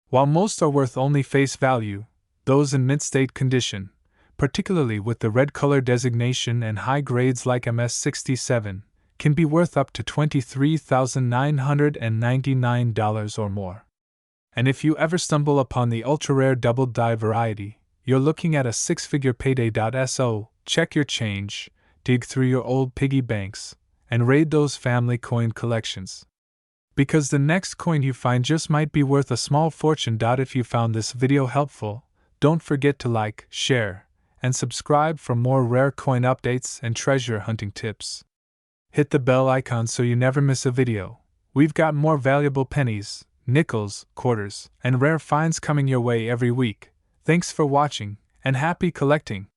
While most are worth only face value, those in mint state condition, particularly with the red color designation and high grades like MS67, can be worth up to $23,999 or more. And if you ever stumble upon the ultra-rare double die variety, you're looking at a 6-figure payday. So, check your change, dig through your old piggy banks, and raid those family coin collections. Because the next coin you find just might be worth a small fortune. If you found this video helpful, don't forget to like, share, and subscribe for more rare coin updates and treasure hunting tips. Hit the bell icon so you never miss a video. We've got more valuable pennies, nickels, quarters, and rare finds coming your way every week. Thanks for watching, and happy collecting!